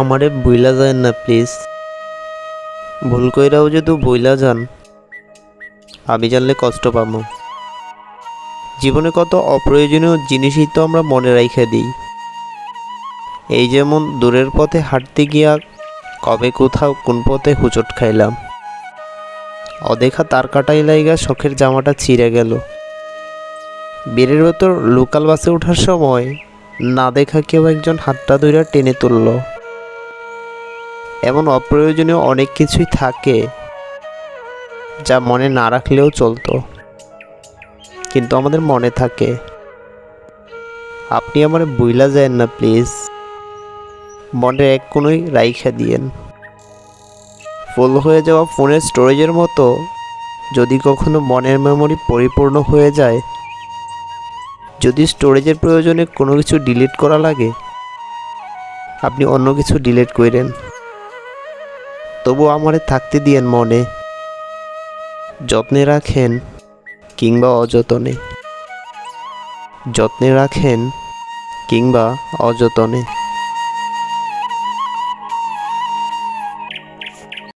আমারে বইলা যায় না প্লিজ। ভুল কইরাও যদি বইলা যান, আমি জানলে কষ্ট পাবো। জীবনে কত অপ্রয়োজনীয় জিনিসই তো আমরা মনে রাইখা দিই। এই যেমন দূরের পথে হাঁটতে গিয়া কবে কোথাও কোন পথে হুচট খাইলাম, অদেখা তার কাটাই লাইগা শখের জামাটা ছিঁড়ে গেল। বেড়ের ভেতর লোকাল বাসে ওঠার সময় না দেখা কেউ একজন হাতটা ধইরা টেনে তুলল। এমন অপ্রয়োজনীয় অনেক কিছুই থাকে যা মনে না রাখলেও চলতো, কিন্তু আমাদের মনে থাকে। আপনি আমার বইলা যায়েন না প্লিজ। মনের এক কোণই রাইখা দিয়েন। ফুল হয়ে যাওয়া ফোনের স্টোরেজের মতো যদি কখনো মনের মেমোরি পরিপূর্ণ হয়ে যায়, যদি স্টোরেজের প্রয়োজনে কোনো কিছু ডিলিট করা লাগে, আপনি অন্য কিছু ডিলিট করেন, তবু আমারে থাকতে দিয়েন মনে। যত্নে রাখেন কিংবা অযতনে, যত্নে রাখেন কিংবা অযতনে।